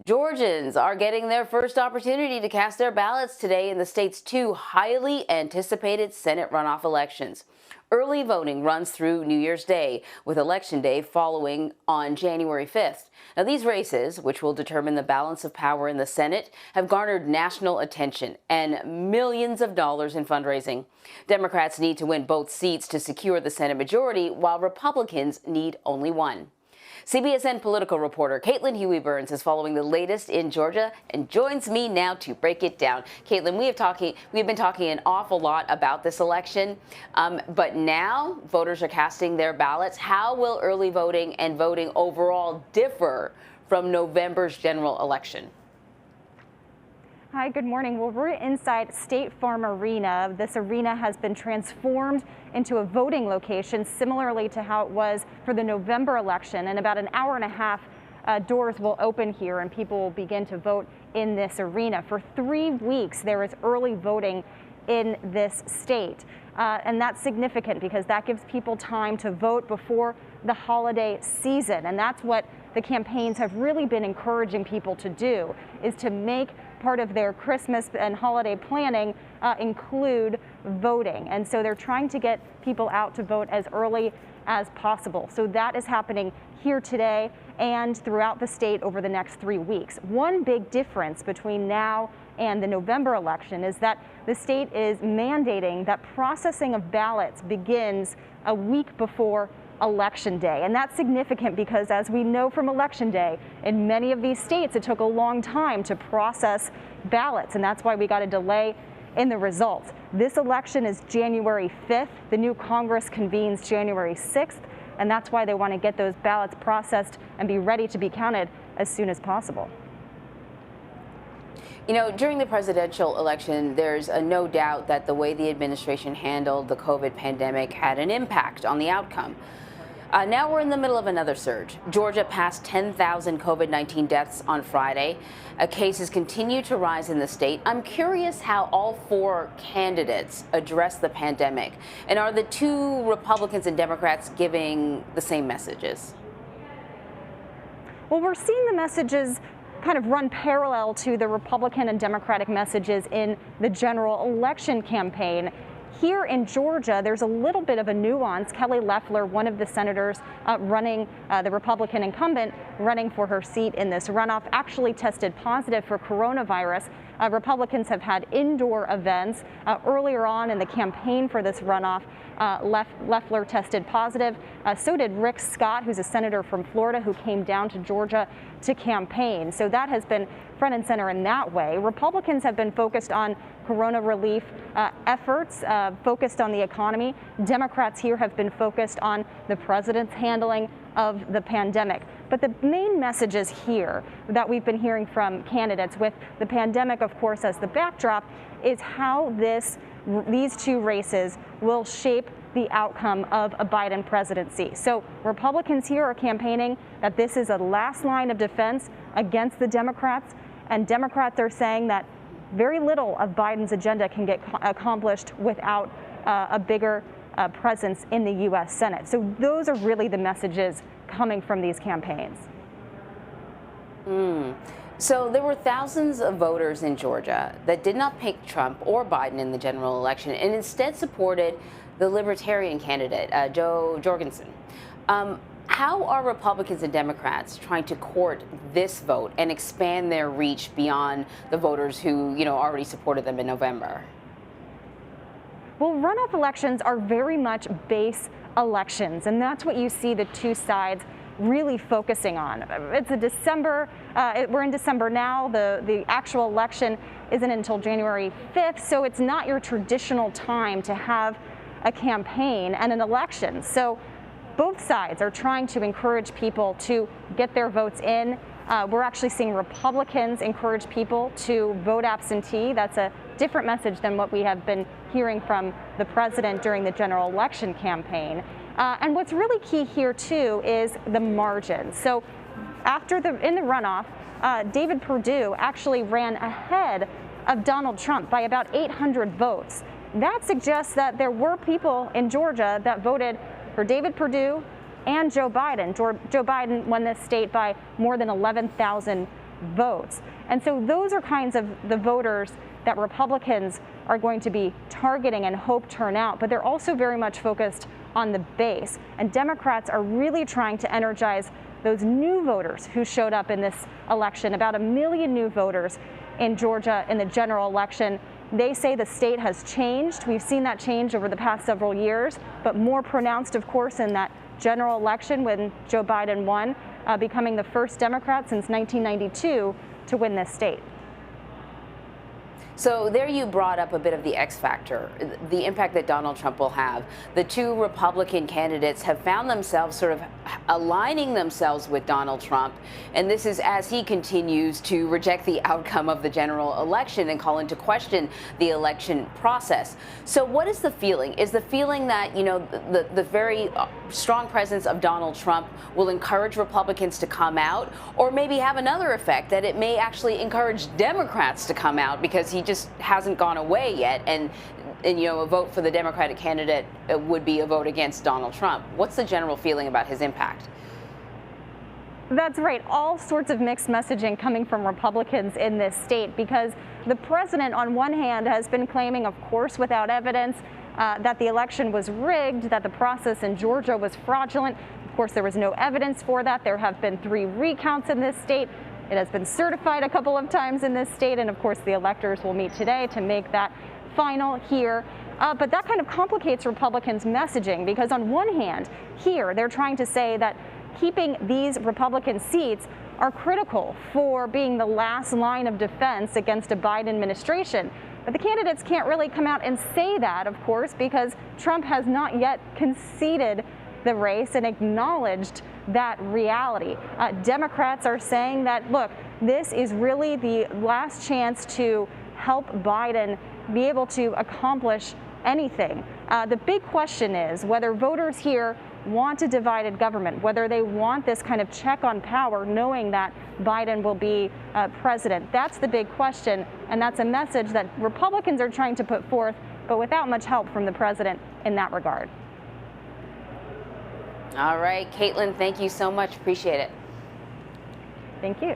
Georgians are getting their first opportunity to cast their ballots today in the state's two highly anticipated Senate runoff elections. Early voting runs through New Year's Day, with Election Day following on January 5th. Now, these races, which will determine the balance of power in the Senate, have garnered national attention and millions of dollars in fundraising. Democrats need to win both seats to secure the Senate majority, while Republicans need only one. CBSN political reporter Caitlin Huey-Burns is following the latest in Georgia and joins me now to break it down. Caitlin, we've been talking an awful lot about this election, but now voters are casting their ballots. How will early voting and voting overall differ from November's general election? Hi, good morning. Well, we're inside State Farm Arena. This arena has been transformed into a voting location, similarly to how it was for the November election. In about an hour and a half, doors will open here and people will begin to vote in this arena. For 3 weeks, there is early voting in this state. And that's significant because that gives people time to vote before the holiday season. And that's what the campaigns have really been encouraging people to do, is to make part of their Christmas and holiday planning include voting. And so they're trying to get people out to vote as early as possible. So that is happening here today and throughout the state over the next 3 weeks. One big difference between now and the November election is that the state is mandating that processing of ballots begins a week before Election Day. And that's significant because, as we know from Election Day, in many of these states it took a long time to process ballots, and that's why we got a delay in the results. This election is January 5th. The new Congress convenes January 6th, and that's why they want to get those ballots processed and be ready to be counted as soon as possible. You know, during the presidential election, there's no doubt that the way the administration handled the COVID pandemic had an impact on the outcome. Now we're in the middle of another surge. Georgia passed 10,000 COVID-19 deaths on Friday. Cases continue to rise in the state. I'm curious how all four candidates address the pandemic. And are the two Republicans and Democrats giving the same messages? Well, we're seeing the messages kind of run parallel to the Republican and Democratic messages in the general election campaign. Here in Georgia, there's a little bit of a nuance. Kelly Leffler, one of the senators running, the Republican incumbent running for her seat in this runoff, actually tested positive for coronavirus. Republicans have had indoor events. Earlier on in the campaign for this runoff, Leffler tested positive. So did Rick Scott, who's a senator from Florida who came down to Georgia to campaign. So that has been front and center in that way. Republicans have been focused on corona relief efforts, focused on the economy. Democrats here have been focused on the president's handling of the pandemic. But the main messages here that we've been hearing from candidates, with the pandemic, of course, as the backdrop, is how these two races will shape the outcome of a Biden presidency. So Republicans here are campaigning that this is a last line of defense against the Democrats, and Democrats are saying that very little of Biden's agenda can get accomplished without a bigger presence in the U.S. Senate. So those are really the messages coming from these campaigns. So there were thousands of voters in Georgia that did not pick Trump or Biden in the general election and instead supported the Libertarian candidate, Joe Jorgensen. How are Republicans and Democrats trying to court this vote and expand their reach beyond the voters who, already supported them in November? Well, runoff elections are very much base elections, and that's what you see the two sides really focusing on. It's we're in December now. The actual election isn't until January 5th, so it's not your traditional time to have a campaign and an election. So both sides are trying to encourage people to get their votes in. We're actually seeing Republicans encourage people to vote absentee. That's a different message than what we have been hearing from the president during the general election campaign. And what's really key here, too, is the margin. So in the runoff, David Perdue actually ran ahead of Donald Trump by about 800 votes. That suggests that there were people in Georgia that voted for David Perdue and Joe Biden. Joe Biden won this state by more than 11,000 votes. And so those are kinds of the voters that Republicans are going to be targeting and hope turn out, but they're also very much focused on the base. And Democrats are really trying to energize those new voters who showed up in this election, about 1 million new voters in Georgia in the general election. They say the state has changed. We've seen that change over the past several years, but more pronounced, of course, in that general election when Joe Biden won, becoming the first Democrat since 1992 to win this state. So there you brought up a bit of the X factor, the impact that Donald Trump will have. The two Republican candidates have found themselves sort of aligning themselves with Donald Trump, and this is as he continues to reject the outcome of the general election and call into question the election process. So what is the feeling? Is the feeling that, you know, the very strong presence of Donald Trump will encourage Republicans to come out, or maybe have another effect that it may actually encourage Democrats to come out because he just hasn't gone away yet, and you know, a vote for the Democratic candidate would be a vote against Donald Trump? What's the general feeling about his impact? That's right. All sorts of mixed messaging coming from Republicans in this state, because the president, on one hand, has been claiming, of course, without evidence, that the election was rigged, that the process in Georgia was fraudulent. Of course, there was no evidence for that. There have been 3 recounts in this state. It has been certified a couple of times in this state, and of course the electors will meet today to make that final here. But that kind of complicates Republicans' messaging, because on one hand, here they're trying to say that keeping these Republican seats are critical for being the last line of defense against a Biden administration. But the candidates can't really come out and say that, of course, because Trump has not yet conceded the race and acknowledged that reality. Democrats are saying that, look, this is really the last chance to help Biden be able to accomplish anything. The big question is whether voters here want a divided government, whether they want this kind of check on power, knowing that Biden will be president. That's the big question, and that's a message that Republicans are trying to put forth, but without much help from the president in that regard. All right, Caitlin, thank you so much. Appreciate it. Thank you.